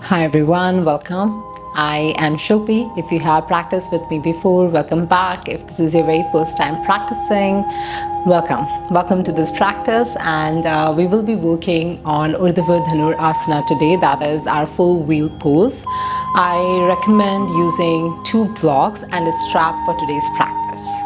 Hi everyone, welcome. I am Shilpi. If you have practiced with me before, welcome back. If this is your very first time practicing, welcome. Welcome to this practice, and we will be working on Urdhva Dhanur Asana today, that is our full wheel pose. I recommend using 2 blocks and a strap for today's practice.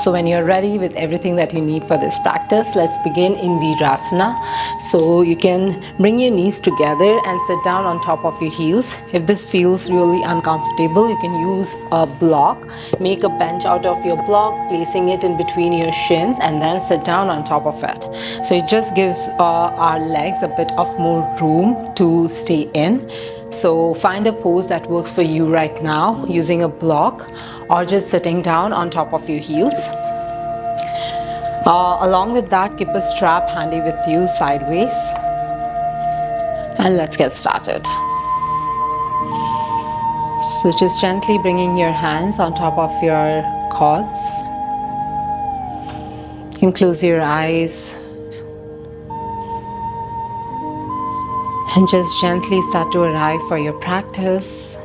So when you're ready with everything that you need for this practice, let's begin in Virasana. So you can bring your knees together and sit down on top of your heels. If this feels really uncomfortable, you can use a block. Make a bench out of your block, placing it in between your shins, and then sit down on top of it. So it just gives our legs a bit of more room to stay in. So find a pose that works for you right now, using a block or just sitting down on top of your heels. Along with that, keep a strap handy with you sideways. And let's get started. So just gently bringing your hands on top of your quads. You can close your eyes and just gently start to arrive for your practice.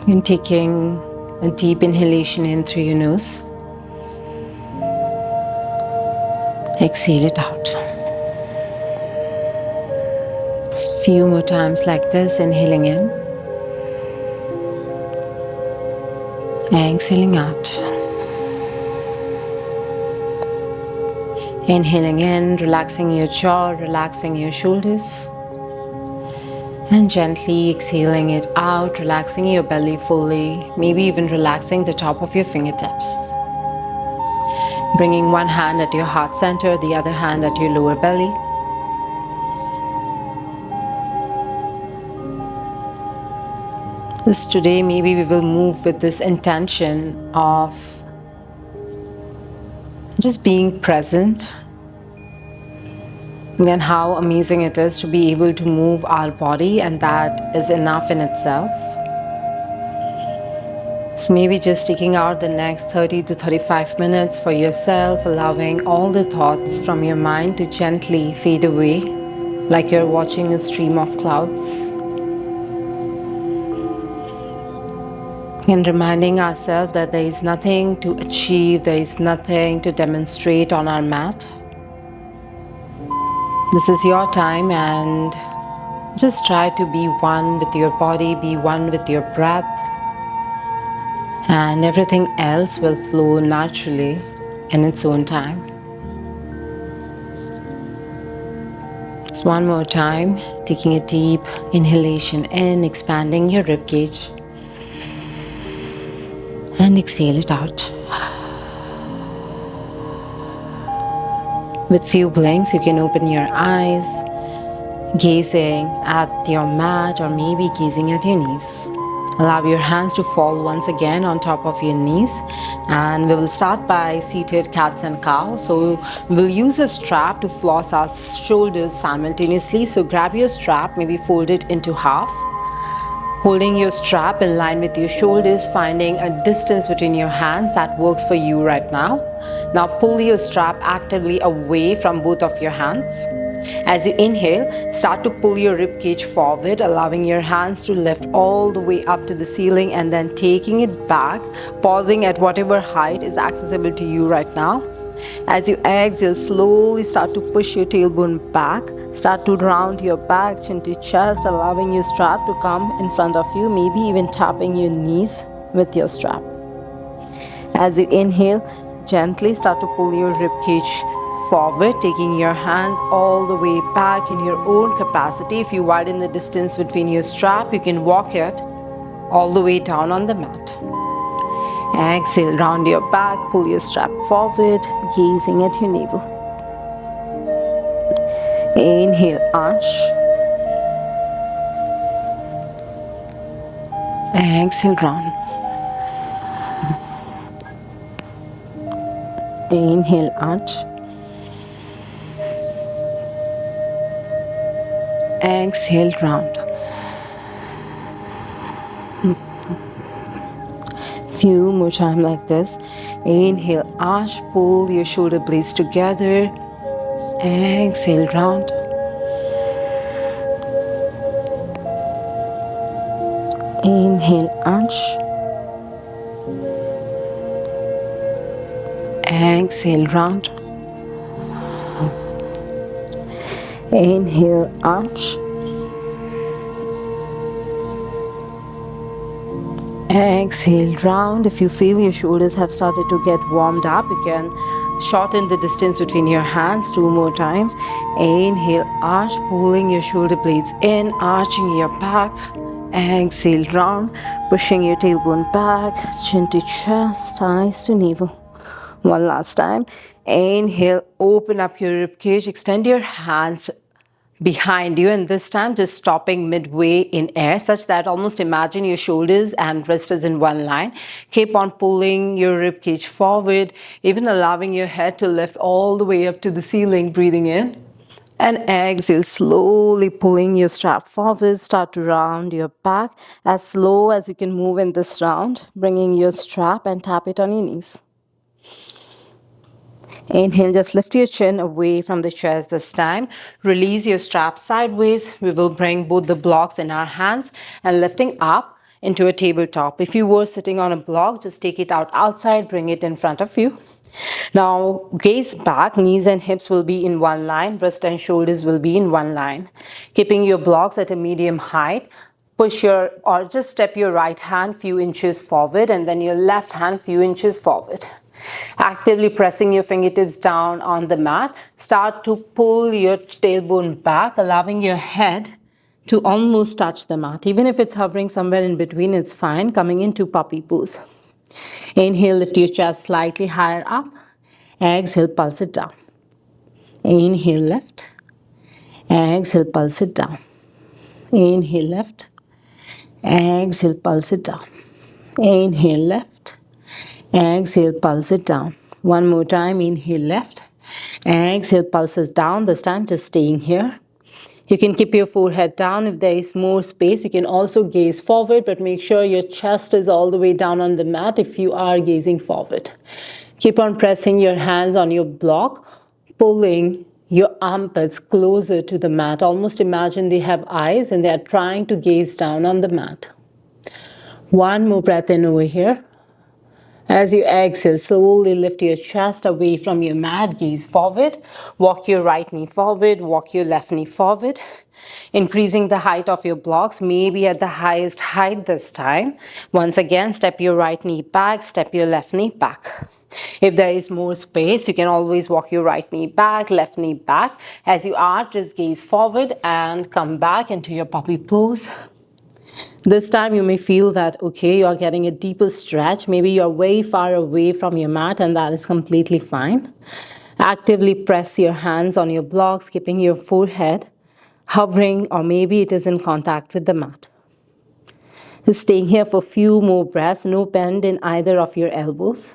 And taking a deep inhalation in through your nose. Exhale it out. Just a few more times like this, inhaling in. Exhaling out. Inhaling in, relaxing your jaw, relaxing your shoulders. And gently exhaling it out, relaxing your belly fully, maybe even relaxing the top of your fingertips. Bringing one hand at your heart center, the other hand at your lower belly. Just today, maybe we will move with this intention of just being present. And how amazing it is to be able to move our body, and that is enough in itself. So maybe just taking out the next 30 to 35 minutes for yourself, allowing all the thoughts from your mind to gently fade away, like you're watching a stream of clouds. And reminding ourselves that there is nothing to achieve, there is nothing to demonstrate on our mat. This is your time, and just try to be one with your body, be one with your breath, and everything else will flow naturally in its own time. Just one more time, taking a deep inhalation in, expanding your rib cage, and exhale it out. With few blinks, you can open your eyes, gazing at your mat or maybe gazing at your knees. Allow your hands to fall once again on top of your knees, and we will start by seated cats and cow. So we'll use a strap to floss our shoulders simultaneously. So grab your strap, maybe fold it into half. Holding your strap in line with your shoulders, finding a distance between your hands that works for you right now. Now pull your strap actively away from both of your hands. As you inhale, start to pull your rib cage forward, allowing your hands to lift all the way up to the ceiling and then taking it back, pausing at whatever height is accessible to you right now. As you exhale, slowly start to push your tailbone back. Start to round your back, chin to chest, allowing your strap to come in front of you, maybe even tapping your knees with your strap. As you inhale, gently start to pull your rib cage forward, taking your hands all the way back in your own capacity. If you widen the distance between your strap, you can walk it all the way down on the mat. Exhale, round your back, pull your strap forward, gazing at your navel. Inhale, arch. Exhale, round. Inhale, arch. Exhale, round. Few more times like this. Inhale, arch, pull your shoulder blades together. Exhale, round. Inhale, arch. Exhale, round. Inhale, arch. Exhale, round. If you feel your shoulders have started to get warmed up, you can shorten the distance between your hands 2 more times. Inhale, arch, pulling your shoulder blades in, arching your back. Exhale, round, pushing your tailbone back, chin to chest, eyes to navel. One last time. Inhale, open up your ribcage, extend your hands behind you, and this time just stopping midway in air, such that almost imagine your shoulders and wrist is in one line. Keep on pulling your rib cage forward, even allowing your head to lift all the way up to the ceiling. Breathing in and exhale, slowly pulling your strap forward. Start to round your back as slow as you can move in this round, bringing your strap and tap it on your knees. Inhale, just lift your chin away from the chest this time. Release your strap sideways. We will bring both the blocks in our hands and lifting up into a tabletop. If you were sitting on a block, just take it out outside, bring it in front of you. Now, gaze back, knees and hips will be in one line, wrist and shoulders will be in one line. Keeping your blocks at a medium height, push your or just step your right hand few inches forward and then your left hand few inches forward. Actively pressing your fingertips down on the mat, start to pull your tailbone back, allowing your head to almost touch the mat. Even if it's hovering somewhere in between, it's fine. Coming into puppy pose. Inhale, lift your chest slightly higher up. Exhale, pulse it down. Inhale, lift. Exhale, pulse it down. Inhale, lift. Exhale, pulse it down. Inhale, left. Exhale, pulse it down. One more time. Inhale, left. Exhale, pulses down. This time just staying here. You can keep your forehead down. If there is more space, you can also gaze forward, but make sure your chest is all the way down on the mat if you are gazing forward. Keep on pressing your hands on your block, pulling your armpits closer to the mat. Almost imagine they have eyes and they are trying to gaze down on the mat. One more breath in over here. As you exhale, slowly lift your chest away from your mat, gaze forward, walk your right knee forward, walk your left knee forward, increasing the height of your blocks, maybe at the highest height this time. Once again, step your right knee back, step your left knee back. If there is more space, you can always walk your right knee back, left knee back. As you arch, just gaze forward and come back into your puppy pose. This time you may feel that, okay, you're getting a deeper stretch. Maybe you're way far away from your mat, and that is completely fine. Actively press your hands on your blocks, keeping your forehead hovering, or maybe it is in contact with the mat. Just staying here for a few more breaths, no bend in either of your elbows.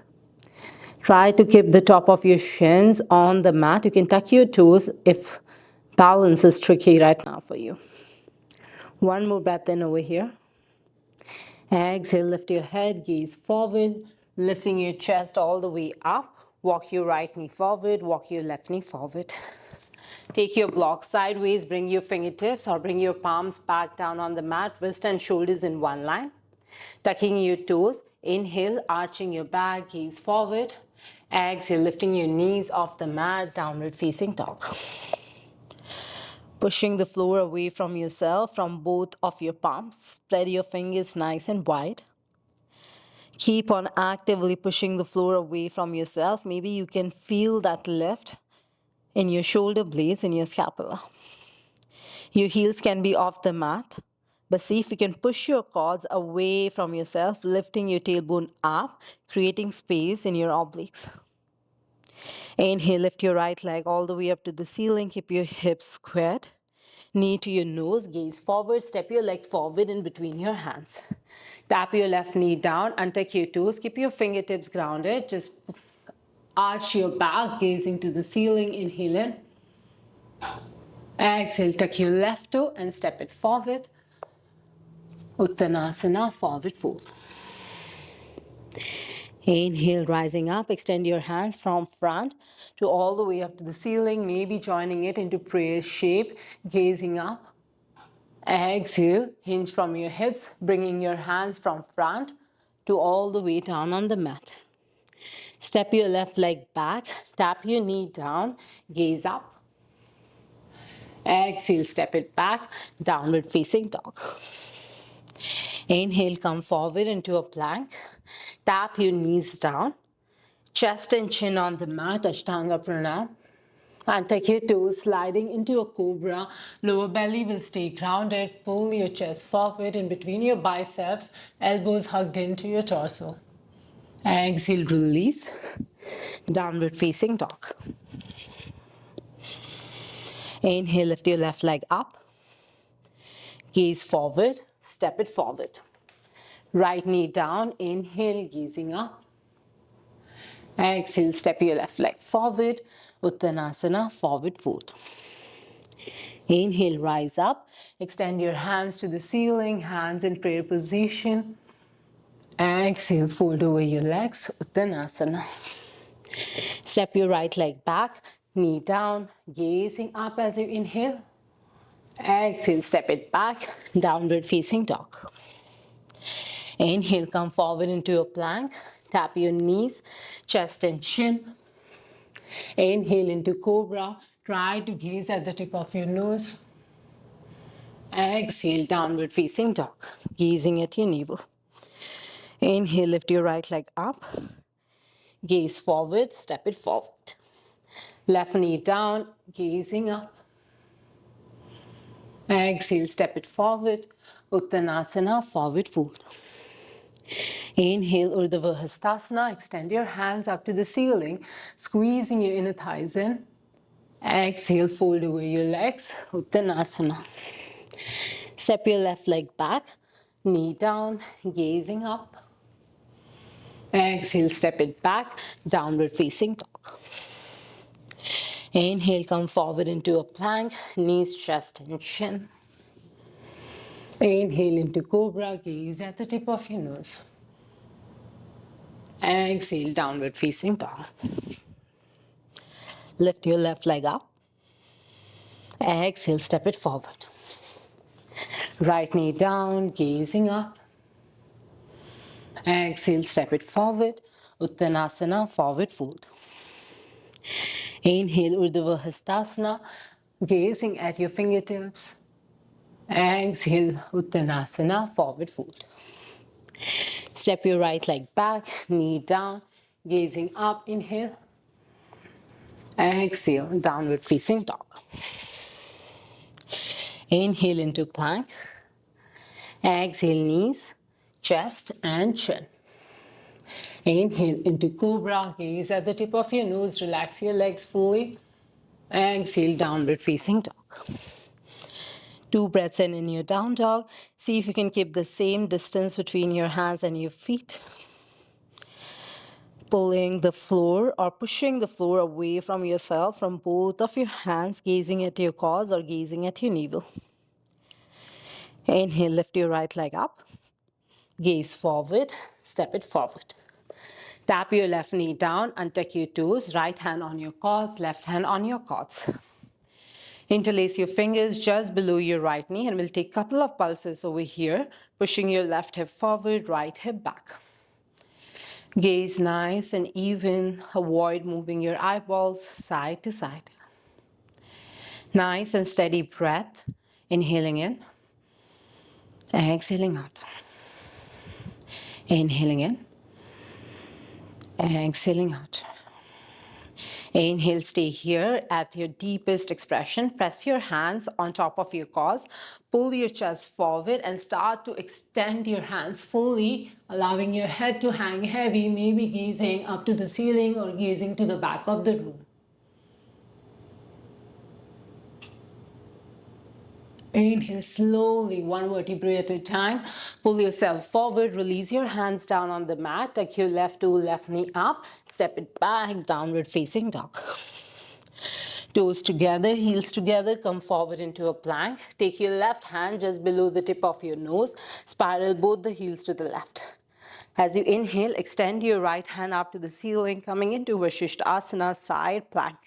Try to keep the top of your shins on the mat. You can tuck your toes if balance is tricky right now for you. One more breath in over here. Exhale, lift your head, gaze forward, lifting your chest all the way up. Walk your right knee forward, walk your left knee forward. Take your block sideways, bring your fingertips or bring your palms back down on the mat, wrist and shoulders in one line. Tucking your toes, inhale, arching your back, gaze forward. Exhale, lifting your knees off the mat, downward facing dog. Pushing the floor away from yourself, from both of your palms. Spread your fingers nice and wide. Keep on actively pushing the floor away from yourself. Maybe you can feel that lift in your shoulder blades, in your scapula. Your heels can be off the mat, but see if you can push your quads away from yourself, lifting your tailbone up, creating space in your obliques. Inhale, lift your right leg all the way up to the ceiling. Keep your hips squared. Knee to your nose, gaze forward, step your leg forward in between your hands. Tap your left knee down, untuck your toes, keep your fingertips grounded. Just arch your back, gazing to the ceiling. Inhale in. Exhale, tuck your left toe and step it forward. Uttanasana, forward fold. Inhale, rising up. Extend your hands from front to all the way up to the ceiling, maybe joining it into prayer shape, gazing up. Exhale, hinge from your hips, bringing your hands from front to all the way down on the mat. Step your left leg back, tap your knee down, gaze up. Exhale, step it back, downward facing dog. Inhale, come forward into a plank. Tap your knees down. Chest and chin on the mat, Ashtanga Pranam. And take your toes sliding into a cobra. Lower belly will stay grounded. Pull your chest forward in between your biceps. Elbows hugged into your torso. Exhale, release. Downward facing dog. Inhale, lift your left leg up. Gaze forward, step it forward. Right knee down, inhale, gazing up. Exhale, step your left leg forward, Uttanasana, forward fold. Inhale, rise up. Extend your hands to the ceiling, hands in prayer position. Exhale, fold over your legs, Uttanasana. Step your right leg back, knee down, gazing up as you inhale. Exhale, step it back, downward facing dog. Inhale, come forward into a plank. Tap your knees, chest and chin. Inhale into cobra. Try to gaze at the tip of your nose. Exhale, downward facing dog, gazing at your navel. Inhale, lift your right leg up. Gaze forward, step it forward. Left knee down, gazing up. Exhale, step it forward. Uttanasana, forward fold. Inhale, Urdhva Hastasana. Extend your hands up to the ceiling, squeezing your inner thighs in. Exhale, fold over your legs, Uttanasana. Step your left leg back, knee down, gazing up. Exhale, step it back, downward facing dog. Inhale, come forward into a plank, knees, chest and chin. Inhale into cobra, gaze at the tip of your nose. Exhale, downward facing dog. Lift your left leg up. Exhale, step it forward. Right knee down, gazing up. Exhale, step it forward. Uttanasana, forward fold. Inhale, Urdhva Hastasana, gazing at your fingertips. Exhale, Uttanasana, forward fold. Step your right leg back, knee down, gazing up, inhale. Exhale, downward facing dog. Inhale into plank. Exhale, knees, chest and chin. Inhale into cobra, gaze at the tip of your nose, relax your legs fully. Exhale, downward facing dog. 2 breaths in your down dog. See if you can keep the same distance between your hands and your feet. Pulling the floor or pushing the floor away from yourself from both of your hands, gazing at your cause or gazing at your navel. Inhale, lift your right leg up. Gaze forward, step it forward. Tap your left knee down, untuck your toes, right hand on your quads, left hand on your quads. Interlace your fingers just below your right knee and we'll take a couple of pulses over here, pushing your left hip forward, right hip back. Gaze nice and even, avoid moving your eyeballs side to side. Nice and steady breath, inhaling in, exhaling out. Inhaling in, exhaling out. Inhale, stay here at your deepest expression. Press your hands on top of your cause. Pull your chest forward and start to extend your hands fully, allowing your head to hang heavy, maybe gazing up to the ceiling or gazing to the back of the room. Inhale slowly, one vertebrae at a time. Pull yourself forward, release your hands down on the mat. Take your left toe, left knee up. Step it back, downward facing dog. Toes together, heels together, come forward into a plank. Take your left hand just below the tip of your nose. Spiral both the heels to the left. As you inhale, extend your right hand up to the ceiling, coming into Vasishthasana, side plank.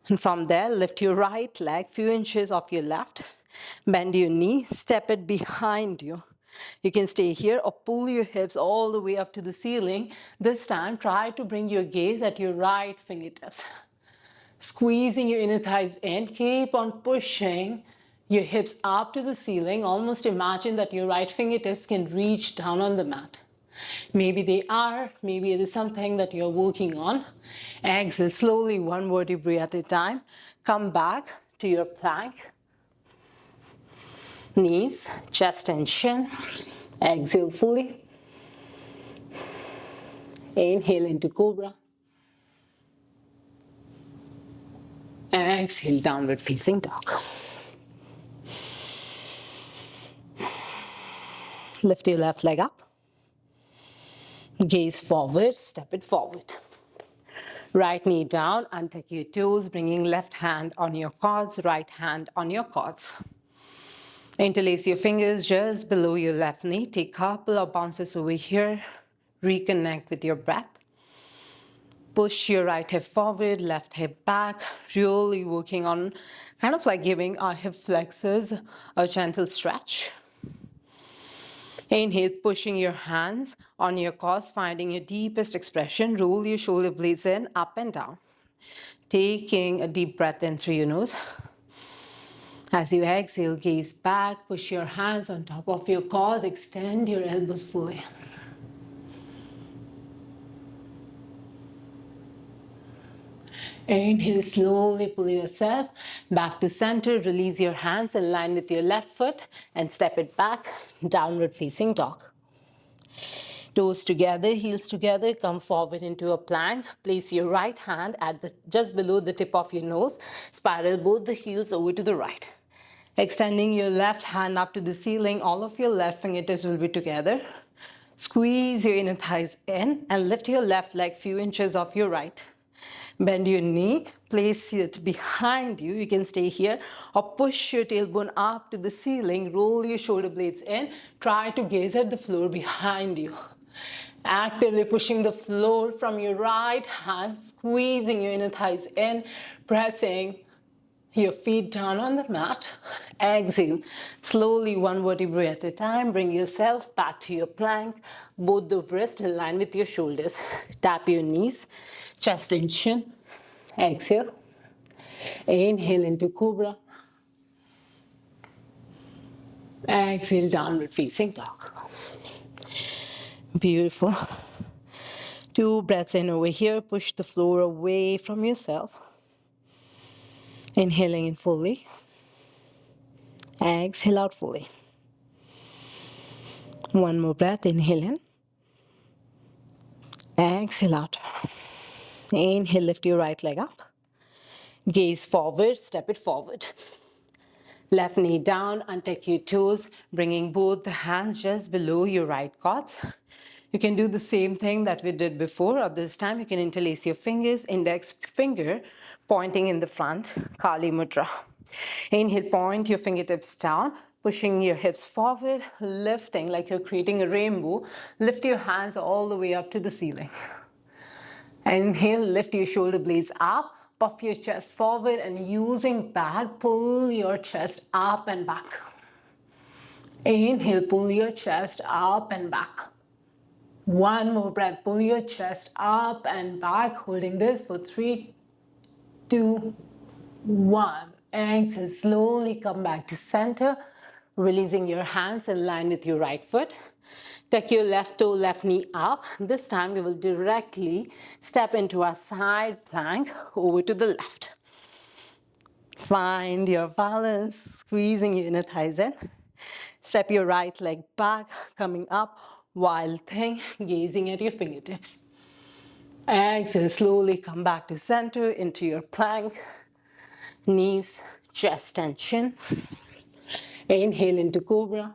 And from there, lift your right leg, few inches off your left. Bend your knee, step it behind you. You can stay here or pull your hips all the way up to the ceiling. This time, try to bring your gaze at your right fingertips. Squeezing your inner thighs in, keep on pushing your hips up to the ceiling. Almost imagine that your right fingertips can reach down on the mat. Maybe they are, maybe it is something that you're working on. Exhale slowly, one vertebrae at a time. Come back to your plank. Knees, chest and chin. Exhale fully. Inhale into cobra. Exhale, downward facing dog. Lift your left leg up. Gaze forward, step it forward. Right knee down, untuck your toes, bringing left hand on your quads, right hand on your quads. Interlace your fingers just below your left knee. Take a couple of bounces over here. Reconnect with your breath. Push your right hip forward, left hip back. Really working on kind of like giving our hip flexors a gentle stretch. Inhale, pushing your hands on your quads, finding your deepest expression. Roll your shoulder blades in, up and down. Taking a deep breath in through your nose. As you exhale, gaze back, push your hands on top of your quads, extend your elbows fully. Inhale, slowly pull yourself back to center, release your hands in line with your left foot and step it back, downward facing dog. Toes together, heels together, come forward into a plank. Place your right hand at just below the tip of your nose. Spiral both the heels over to the right. Extending your left hand up to the ceiling, all of your left fingertips will be together. Squeeze your inner thighs in and lift your left leg few inches off your right. Bend your knee, place it behind you. You can stay here or push your tailbone up to the ceiling. Roll your shoulder blades in. Try to gaze at the floor behind you. Actively pushing the floor from your right hand, squeezing your inner thighs in, pressing your feet down on the mat. Exhale. Slowly, one vertebrae at a time. Bring yourself back to your plank. Both the wrists in line with your shoulders. Tap your knees, chest and chin. Exhale. Inhale into cobra. Exhale, downward facing dog. Beautiful. 2 breaths in over here. Push the floor away from yourself. Inhaling in fully. Exhale out fully. One more breath. Inhale in. Exhale out. Inhale, lift your right leg up. Gaze forward, step it forward. Left knee down, untuck your toes, bringing both the hands just below your right quads. You can do the same thing that we did before, or this time you can interlace your fingers, index finger pointing in the front, Kali Mudra. Inhale, point your fingertips down, pushing your hips forward, lifting like you're creating a rainbow. Lift your hands all the way up to the ceiling. Inhale, lift your shoulder blades up, puff your chest forward, and using that, pull your chest up and back. Inhale, pull your chest up and back. One more breath, pull your chest up and back, holding this for 3, 2, 1. Exhale, slowly come back to center, releasing your hands in line with your right foot. Take your left toe, left knee up. This time we will directly step into our side plank over to the left. Find your balance, squeezing your inner thighs in. Step your right leg back, coming up, wild thing, gazing at your fingertips. Exhale, slowly come back to center into your plank. Knees, chest and chin. Inhale into cobra.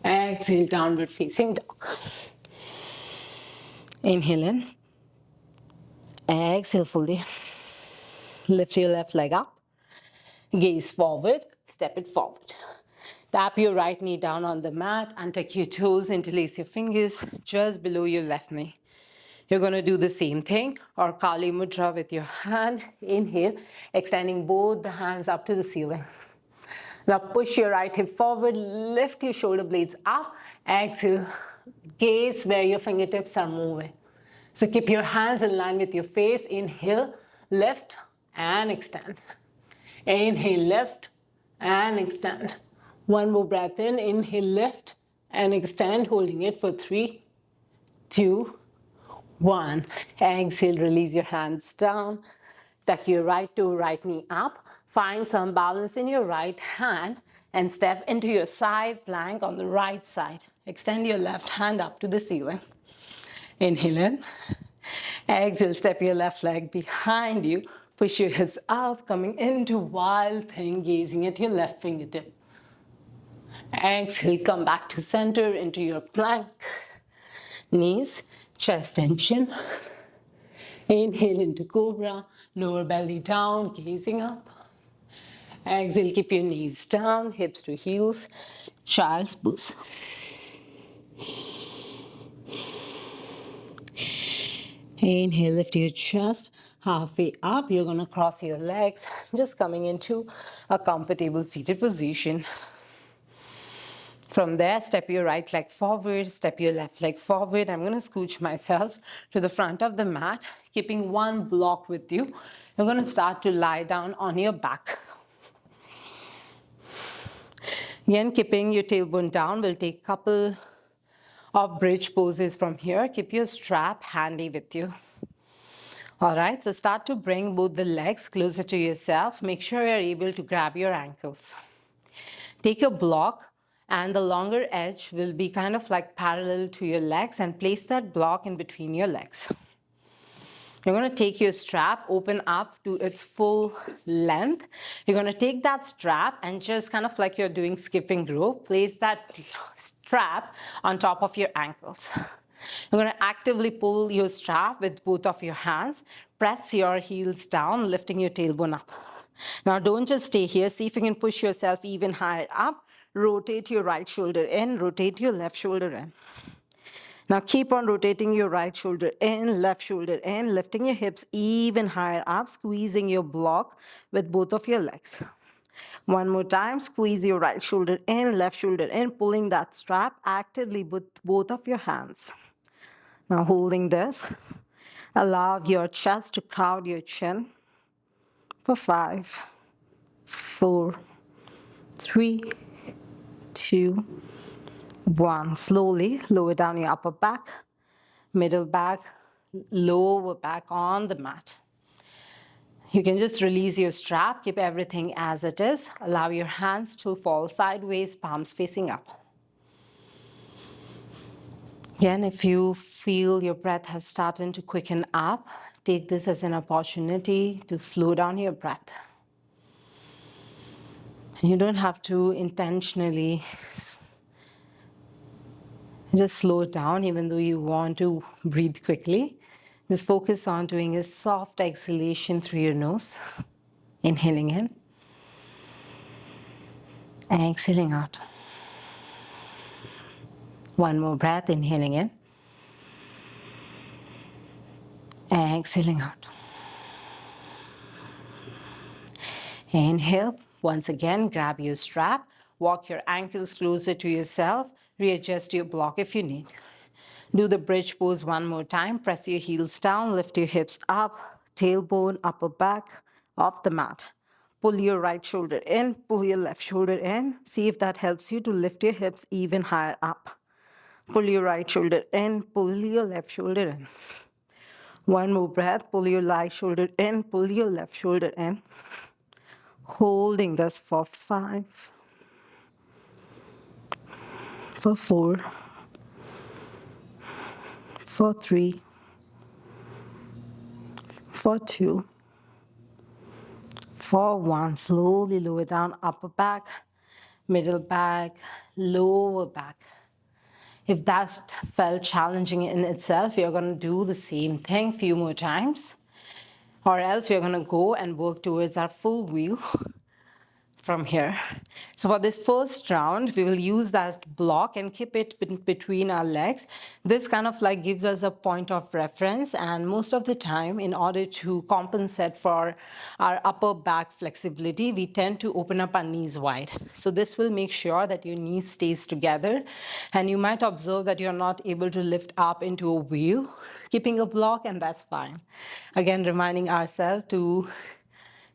Exhale, downward facing dog. Inhale in. Exhale fully. Lift your left leg up. Gaze forward, step it forward. Tap your right knee down on the mat and tuck your toes, interlace your fingers just below your left knee. You're going to do the same thing, or Kali Mudra with your hand. Inhale, extending both the hands up to the ceiling. Now push your right hip forward, lift your shoulder blades up. Exhale, gaze where your fingertips are moving. So keep your hands in line with your face. Inhale, lift and extend. Inhale, lift and extend. One more breath in. Inhale, lift and extend, holding it for 3, 2, 1. Exhale, release your hands down. Tuck your right toe, right knee up. Find some balance in your right hand and step into your side plank on the right side. Extend your left hand up to the ceiling. Inhale in. Exhale, step your left leg behind you. Push your hips up, coming into wild thing, gazing at your left fingertip. Exhale, come back to center into your plank. Knees, chest and chin. Inhale into cobra, lower belly down, gazing up. Exhale, keep your knees down, hips to heels, child's pose. Inhale, lift your chest halfway up. You're going to cross your legs, just coming into a comfortable seated position. From there, step your right leg forward, step your left leg forward. I'm going to scooch myself to the front of the mat, keeping one block with you. You're going to start to lie down on your back. Again, keeping your tailbone down, we'll take a couple of bridge poses from here. Keep your strap handy with you. All right, so start to bring both the legs closer to yourself. Make sure you're able to grab your ankles. Take a block, and the longer edge will be kind of like parallel to your legs, and place that block in between your legs. You're going to take your strap, open up to its full length. You're going to take that strap and just kind of like you're doing skipping rope, place that strap on top of your ankles. You're going to actively pull your strap with both of your hands. Press your heels down, lifting your tailbone up. Now don't just stay here. See if you can push yourself even higher up. Rotate your right shoulder in, rotate your left shoulder in. Now keep on rotating your right shoulder in, left shoulder in, lifting your hips even higher up, squeezing your block with both of your legs. One more time, squeeze your right shoulder in, left shoulder in, pulling that strap actively with both of your hands. Now holding this, allow your chest to crowd your chin for 5, 4, 3, 2, 1. Slowly lower down your upper back, middle back, lower back on the mat. You can just release your strap, keep everything as it is. Allow your hands to fall sideways, palms facing up. Again, if you feel your breath has started to quicken up, take this as an opportunity to slow down your breath. You don't have to intentionally just slow it down, even though you want to breathe quickly. Just focus on doing a soft exhalation through your nose. Inhaling in. Exhaling out. One more breath, inhaling in. Exhaling out. Inhale. Once again, grab your strap. Walk your ankles closer to yourself. Readjust your block if you need. Do the bridge pose one more time. Press your heels down. Lift your hips up. Tailbone, upper back off the mat. Pull your right shoulder in. Pull your left shoulder in. See if that helps you to lift your hips even higher up. Pull your right shoulder in. Pull your left shoulder in. One more breath. Pull your right shoulder in. Pull your left shoulder in. Holding this for 5, for 4, for 3, for 2, for 1. Slowly lower down upper back, middle back, lower back. If that felt challenging in itself, you're going to do the same thing a few more times. Or else we're going to go and work towards our full wheel. from here. So for this first round, we will use that block and keep it between our legs. This kind of like gives us a point of reference, and most of the time, in order to compensate for our upper back flexibility, we tend to open up our knees wide. So this will make sure that your knees stays together, and you might observe that you're not able to lift up into a wheel, keeping a block, and that's fine. Again, reminding ourselves to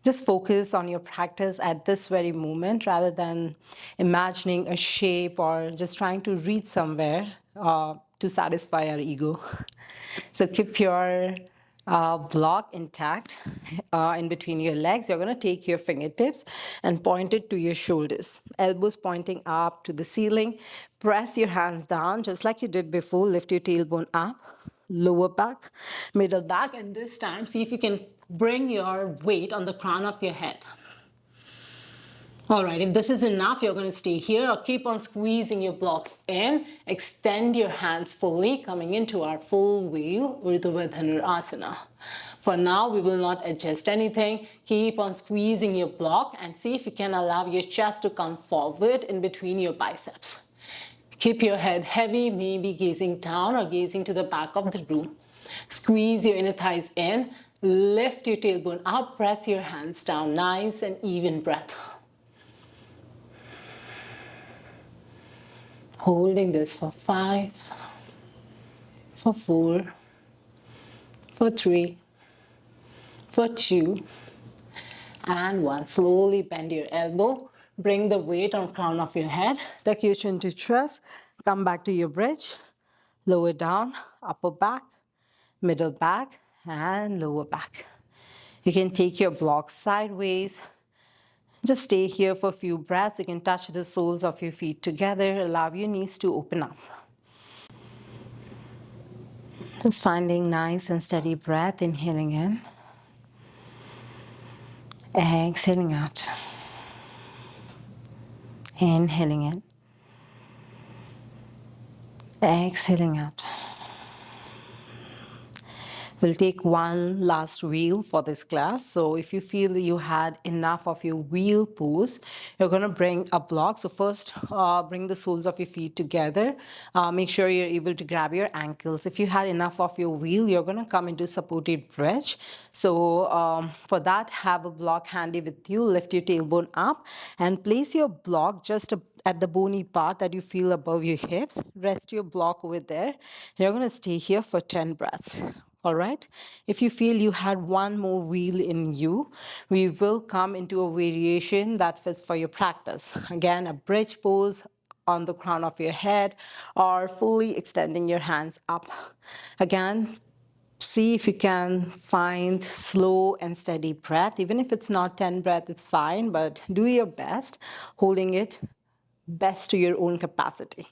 just focus on your practice at this very moment rather than imagining a shape or just trying to reach somewhere to satisfy our ego. So keep your block intact in between your legs. You're going to take your fingertips and point it to your shoulders, elbows pointing up to the ceiling. Press your hands down just like you did before. Lift your tailbone up, lower back, middle back, and this time see if you can bring your weight on the crown of your head. All right, if this is enough, you're going to stay here or keep on squeezing your blocks in. Extend your hands fully, coming into our full wheel, Urdhva Dhanurasana. For now, we will not adjust anything. Keep on squeezing your block and see if you can allow your chest to come forward in between your biceps. Keep your head heavy, maybe gazing down or gazing to the back of the room. Squeeze your inner thighs in, lift your tailbone up, press your hands down, nice and even breath. Holding this for 5, for 4, for 3, for 2, and 1. Slowly bend your elbow. Bring the weight on crown of your head. Tuck your chin to chest. Come back to your bridge. Lower down, upper back, middle back, and lower back. You can take your blocks sideways. Just stay here for a few breaths. You can touch the soles of your feet together. Allow your knees to open up. Just finding nice and steady breath, inhaling in, exhaling out, inhaling in, exhaling out. We'll take one last wheel for this class. So if you feel you had enough of your wheel pose, you're going to bring a block. So first, bring the soles of your feet together. Make sure you're able to grab your ankles. If you had enough of your wheel, you're going to come into supported bridge. So for that, have a block handy with you. Lift your tailbone up and place your block just at the bony part that you feel above your hips. Rest your block over there. You're going to stay here for 10 breaths. All right. If you feel you had one more wheel in you, we will come into a variation that fits for your practice. Again, a bridge pose on the crown of your head or fully extending your hands up. Again, see if you can find slow and steady breath. Even if it's not 10 breath, it's fine, but do your best, holding it best to your own capacity.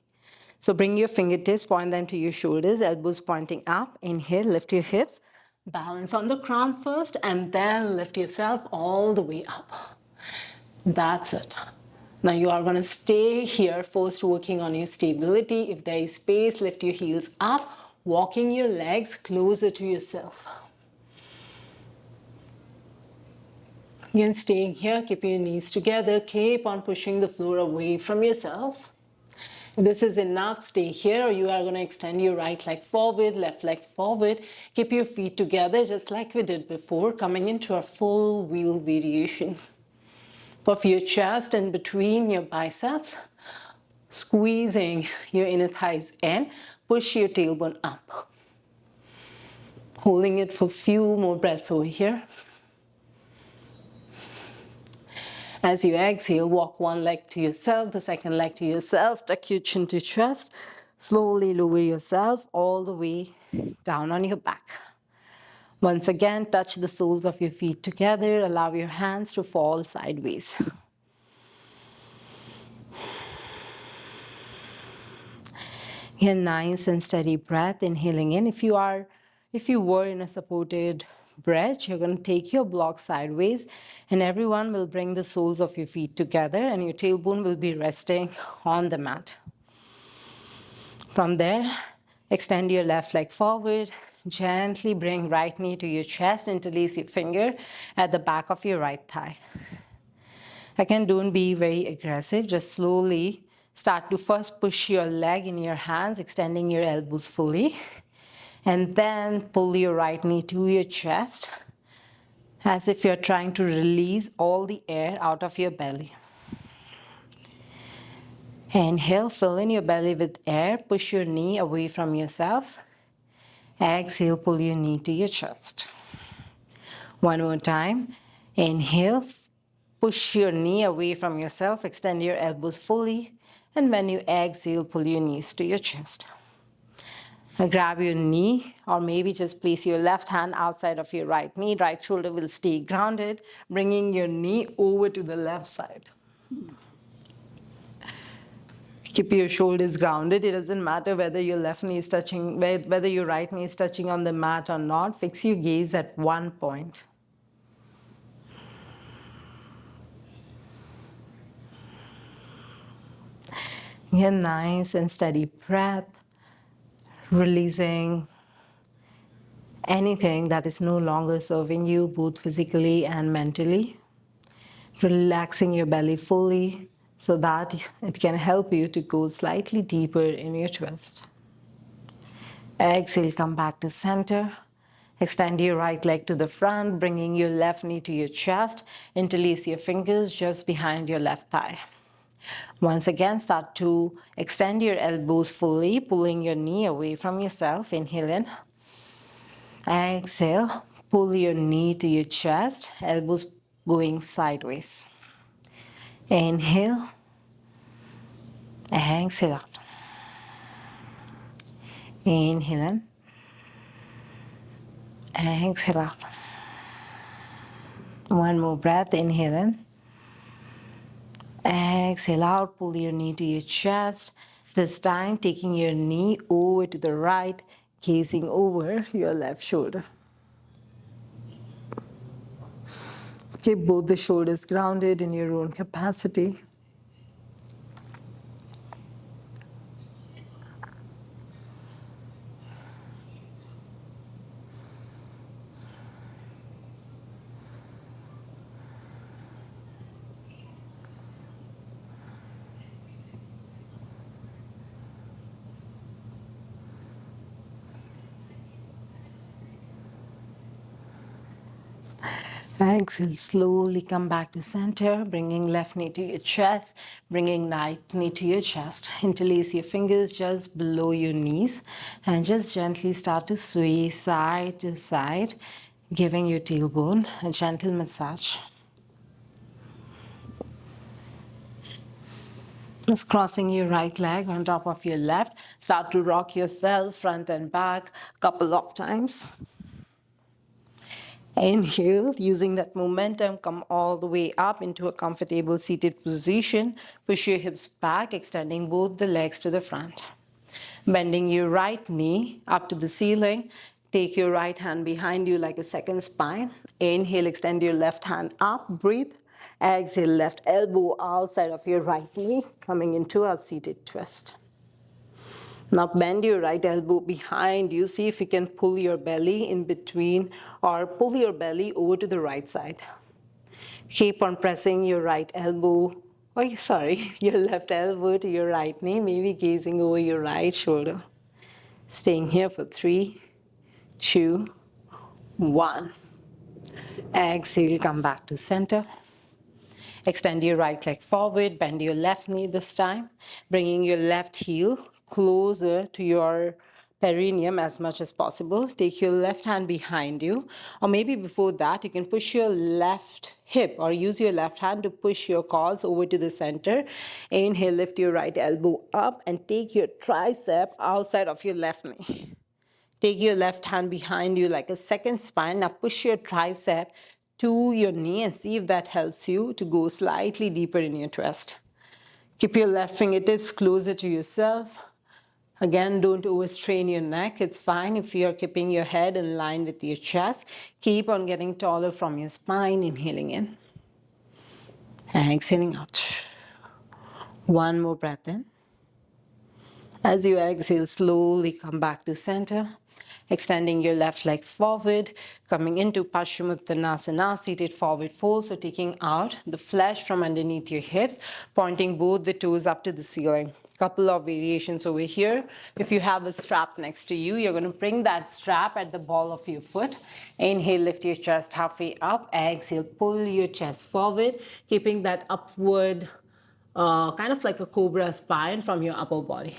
So bring your fingertips, point them to your shoulders, elbows pointing up. Inhale, lift your hips. Balance on the crown first and then lift yourself all the way up. That's it. Now you are going to stay here first working on your stability. If there is space, lift your heels up, walking your legs closer to yourself. Again, staying here, keep your knees together, keep on pushing the floor away from yourself. If this is enough, stay here, or you are going to extend your right leg forward, left leg forward. Keep your feet together just like we did before, coming into a full wheel variation. Puff your chest in between your biceps, squeezing your inner thighs in, push your tailbone up. Holding it for a few more breaths over here. As you exhale, walk one leg to yourself, the second leg to yourself, tuck your chin to chest, slowly lower yourself all the way down on your back. Once again, touch the soles of your feet together, allow your hands to fall sideways. Again, nice and steady breath, inhaling in. If you were in a supported bridge, you're going to take your block sideways and everyone will bring the soles of your feet together and your tailbone will be resting on the mat. From there, extend your left leg forward, gently bring right knee to your chest, interlace your finger at the back of your right thigh. Again, don't be very aggressive. Just slowly start to first push your leg in your hands, extending your elbows fully. And then pull your right knee to your chest as if you're trying to release all the air out of your belly. Inhale, fill in your belly with air, push your knee away from yourself. Exhale, pull your knee to your chest. One more time. Inhale, push your knee away from yourself, extend your elbows fully, and when you exhale, pull your knees to your chest. And grab your knee, or maybe just place your left hand outside of your right knee. Right shoulder will stay grounded, bringing your knee over to the left side. Keep your shoulders grounded. It doesn't matter whether your left knee is touching, whether your right knee is touching on the mat or not. Fix your gaze at one point. A nice and steady breath, releasing anything that is no longer serving you, both physically and mentally. Relaxing your belly fully so that it can help you to go slightly deeper in your twist. Exhale, come back to center. Extend your right leg to the front, bringing your left knee to your chest. Interlace your fingers just behind your left thigh. Once again, start to extend your elbows fully, pulling your knee away from yourself. Inhale in. Exhale, pull your knee to your chest, elbows going sideways. Inhale, exhale out. Inhale in. Exhale out. One more breath. Inhale in. Exhale out. Pull your knee to your chest. This time, taking your knee over to the right, gazing over your left shoulder. Keep both the shoulders grounded in your own capacity. Exhale, slowly come back to center, bringing left knee to your chest, bringing right knee to your chest. Interlace your fingers just below your knees and just gently start to sway side to side, giving your tailbone a gentle massage. Just crossing your right leg on top of your left. Start to rock yourself front and back a couple of times. Inhale, using that momentum, come all the way up into a comfortable seated position. Push your hips back, extending both the legs to the front. Bending your right knee up to the ceiling. Take your right hand behind you like a second spine. Inhale, extend your left hand up, breathe. Exhale, left elbow outside of your right knee, coming into a seated twist. Now bend your right elbow behind you. See if you can pull your belly in between or pull your belly over to the right side. Keep on pressing your right elbow, your left elbow to your right knee, maybe gazing over your right shoulder. Staying here for 3, 2, 1. Exhale, come back to center. Extend your right leg forward, bend your left knee this time, bringing your left heel closer to your perineum as much as possible. Take your left hand behind you, or maybe before that, you can push your left hip or use your left hand to push your calves over to the center. Inhale, lift your right elbow up and take your tricep outside of your left knee. Take your left hand behind you like a second spine. Now push your tricep to your knee and see if that helps you to go slightly deeper in your twist. Keep your left fingertips closer to yourself. Again, don't overstrain your neck. It's fine if you're keeping your head in line with your chest. Keep on getting taller from your spine. Inhaling in. Exhaling out. One more breath in. As you exhale, slowly come back to center. Extending your left leg forward, coming into Paschimottanasana, seated forward fold. So taking out the flesh from underneath your hips, pointing both the toes up to the ceiling. Couple of variations over here. If you have a strap next to you, you're going to bring that strap at the ball of your foot. Inhale, lift your chest halfway up. Exhale, pull your chest forward, keeping that upward, kind of like a cobra spine from your upper body.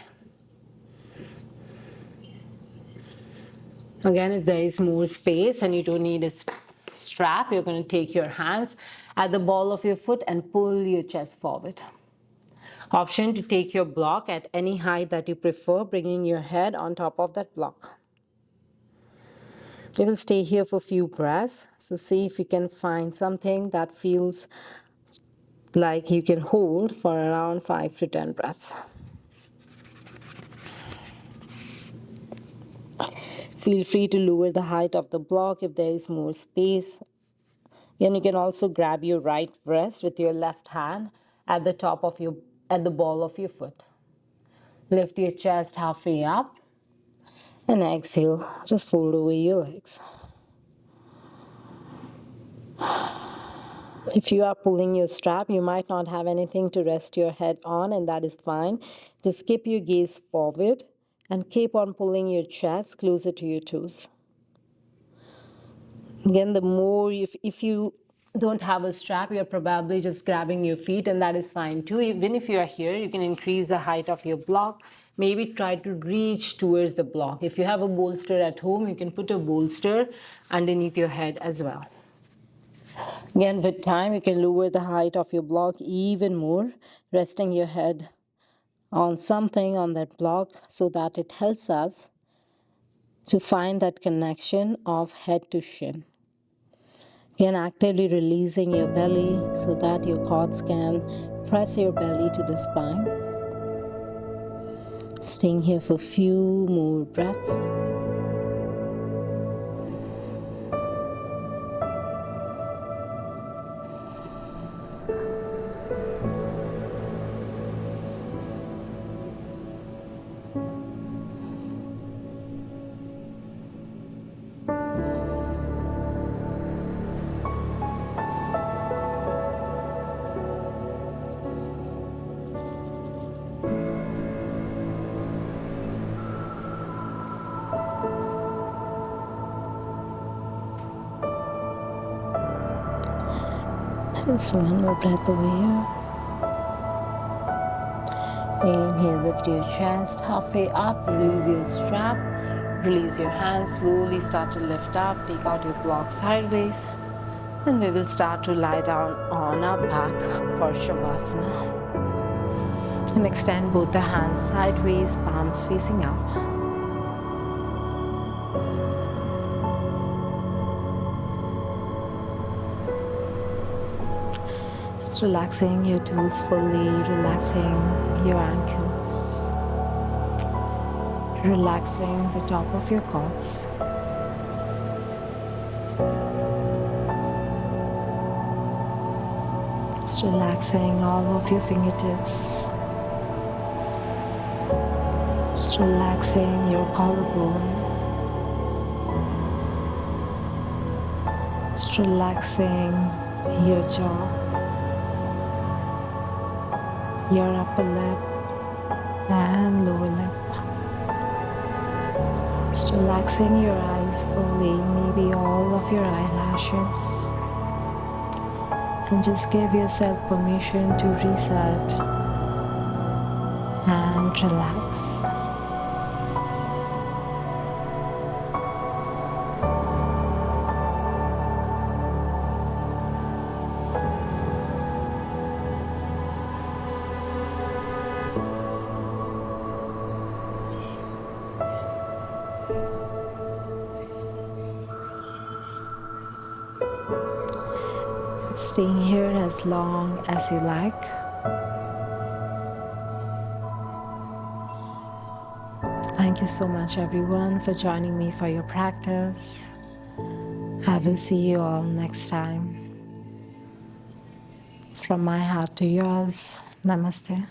Again, if there is more space and you don't need a strap, you're going to take your hands at the ball of your foot and pull your chest forward. Option to take your block at any height that you prefer, bringing your head on top of that block. You will stay here for a few breaths. So see if you can find something that feels like you can hold for around 5 to 10 breaths. Feel free to lower the height of the block if there is more space. And you can also grab your right wrist with your left hand at the ball of your foot. Lift your chest halfway up and exhale. Just fold over your legs. If you are pulling your strap, you might not have anything to rest your head on, and that is fine. Just keep your gaze forward and keep on pulling your chest closer to your toes. Again, the more, if you don't have a strap, you're probably just grabbing your feet, and that is fine too. Even if you are here, you can increase the height of your block. Maybe try to reach towards the block. If you have a bolster at home, you can put a bolster underneath your head as well. Again, with time, you can lower the height of your block even more, resting your head on something on that block so that it helps us to find that connection of head to shin. Again, actively releasing your belly so that your quads can press your belly to the spine. Staying here for a few more breaths. Just one more breath over here. Inhale, lift your chest halfway up, release your strap, release your hands, slowly start to lift up, take out your block sideways, and we will start to lie down on our back for Shavasana. And extend both the hands sideways, palms facing up. Just relaxing your toes fully, relaxing your ankles, relaxing the top of your quads. Just relaxing all of your fingertips. Just relaxing your collarbone. Just relaxing your jaw, your upper lip and lower lip. Just relaxing your eyes fully, maybe all of your eyelashes. And just give yourself permission to reset and relax. Staying here as long as you like. Thank you so much, everyone, for joining me for your practice. I will see you all next time. From my heart to yours, namaste.